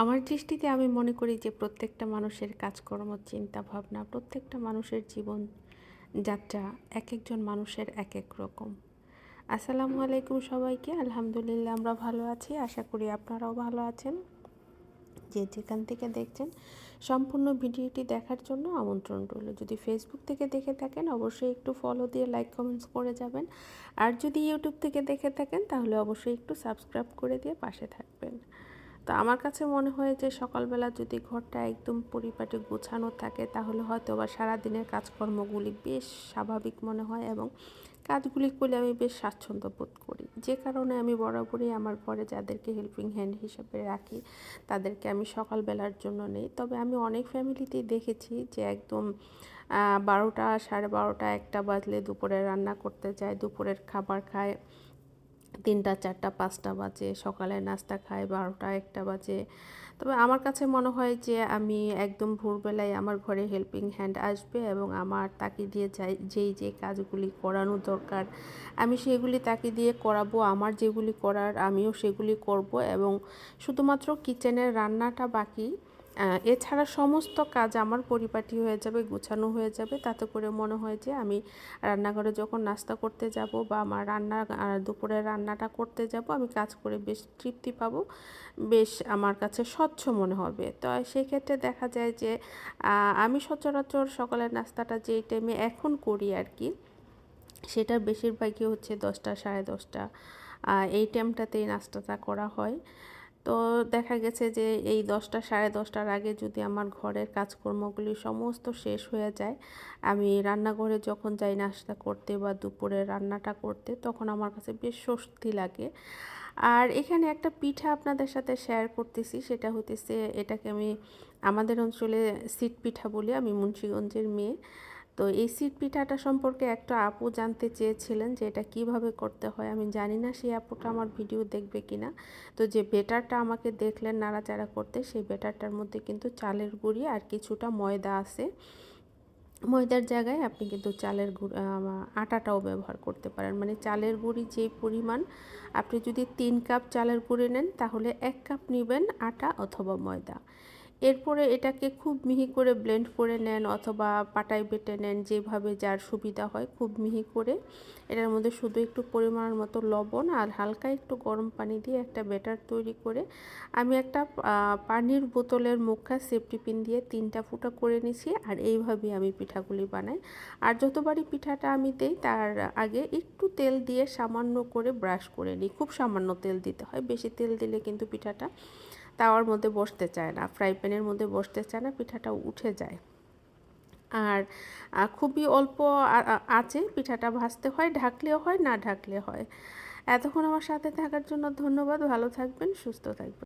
আমার দৃষ্টিতে আমি মনে করি যে প্রত্যেকটা মানুষের কাজকর্ম, চিন্তাভাবনা, প্রত্যেকটা মানুষের জীবন যাত্রা একেকজন মানুষের একেক রকম। আসসালামু আলাইকুম সবাইকে। আলহামদুলিল্লাহ আমরা ভালো আছি, আশা করি আপনারাও ভালো আছেন। যে যেখান থেকে দেখছেন সম্পূর্ণ ভিডিওটি দেখার জন্য আমন্ত্রণ রইল। যদি ফেসবুক থেকে দেখে থাকেন অবশ্যই একটু ফলো দিয়ে লাইক কমেন্টস করে যাবেন, আর যদি ইউটিউব থেকে দেখে থাকেন তাহলে অবশ্যই একটু সাবস্ক্রাইব করে দিয়ে পাশে থাকবেন। তো আমার কাছে মনে হয় যে সকালবেলা যদি ঘরটা একদম পরিপাটি গোছানো থাকে তাহলে হয়তো বা সারাদিনের কাজকর্মগুলি বেশ স্বাভাবিক মনে হয় এবং কাজগুলি করলে আমি বেশ স্বাচ্ছন্দ্য বোধ করি। যে কারণে আমি বরাবরই আমার ঘরে যাদেরকে হেল্পিং হ্যান্ড হিসেবে রাখি তাদেরকে আমি সকালবেলার জন্য নেই। তবে আমি অনেক ফ্যামিলিতেই দেখেছি যে একদম 12টা, 12:30, 1টা বাজলে দুপুরে রান্না করতে যায়, দুপুরের খাবার খায় 3টা, 4টা, 5টা বাজে, সকালের নাস্তা খায় 12টা, 1টা বাজে। তবে আমার কাছে মনে হয় যে আমি একদম ভোরবেলায় আমার ঘরে হেল্পিং হ্যান্ড আসবে এবং আমার তাকে দিয়ে যেই কাজগুলি করানো দরকার আমি সেগুলি তাকে দিয়ে করাবো। আমার যেগুলি করার আমিও সেগুলি করব এবং শুধুমাত্র কিচেনের রান্নাটা বাকি। এছাড়া সমস্ত কাজ আমার পরিপাটি হয়ে যাবে, গোছানো হয়ে যাবে। তাতে করে মনে হয় যে আমি রান্নাঘরে যখন নাস্তা করতে যাব বা আমার দুপুরের রান্নাটা করতে যাব আমি কাজ করে বেশ তৃপ্তি পাবো, বেশ আমার কাছে স্বচ্ছ মনে হবে। তো সেই ক্ষেত্রে দেখা যায় যে আমি সচরাচর সকালের নাস্তাটা যেই টাইমে এখন করি আর কি, সেটা বেশিরভাগই হচ্ছে 10টা, 10:30। এই টাইমটাতেই নাস্তাটা করা হয়। তো দেখা গেছে যে এই 10টা, 10:30টার আগে যদি আমার ঘরের কাজকর্মগুলি সমস্ত শেষ হয়ে যায়, আমি রান্নাঘরে যখন যাই নাস্তা করতে বা দুপুরের রান্নাটা করতে, তখন আমার কাছে বেশ স্বস্তি লাগে। আর এখানে একটা পিঠা আপনাদের সাথে শেয়ার করতেছি, সেটা হতেছে, এটাকে আমি আমাদের অঞ্চলে সিট পিঠা বলি। আমি মুন্সিগঞ্জের মেয়ে। তো এই সিট পিঠাটা সম্পর্কে একটা আপু জানতে চেয়েছিলেন যে এটা কিভাবে করতে হয়। আমি জানি না সেই আপুটা আমার ভিডিও দেখবে কিনা। তো যে বেটারটা আমাকে দেখলেন নাড়াচাড়া করতে, সেই বেটারটার মধ্যে কিন্তু চালের গুঁড়ি আর কিছুটা ময়দা আছে। ময়দার জায়গায় আপনি কিন্তু আটাটাও ব্যবহার করতে পারেন। মানে চালের গুঁড়ি যেই পরিমাণ, আপনি যদি 3 কাপ চালের গুঁড়ি নেন তাহলে 1 কাপ নেবেন আটা অথবা ময়দা। এরপরে এটাকে খুব মিহি করে ব্লেন্ড করে নেন অথবা পাটায় বেটে নেন, যেভাবে যার সুবিধা হয়। খুব মিহি করে এটার মধ্যে শুধু একটু পরিমাণ মতো লবণ আর হালকা একটু গরম পানি দিয়ে একটা ব্যাটার তৈরি করে আমি একটা পানির বোতলের মুখা সেফটি পিন দিয়ে 3টা ফুটা করে নিছি। আর এইভাবেই আমি পিঠাগুলি বানাই। আর যতবারই পিঠাটা আমি দেই তার আগে একটু তেল দিয়ে সামান্য করে ব্রাশ করে নিই। খুব সামান্য তেল দিতে হয়, বেশি তেল দিলে কিন্তু পিঠাটা তাওয়ার মধ্যে বসতে চায় না, ফ্রাই প্যানের মধ্যে বসতে চায় না, পিঠাটা উঠে যায়। আর খুবই অল্প আঁচে পিঠাটা ভাজতে হয়, ঢাকলেও হয়, না ঢাকলে হয়। এতক্ষণ আমার সাথে থাকার জন্য ধন্যবাদ। ভালো থাকবেন, সুস্থ থাকবেন।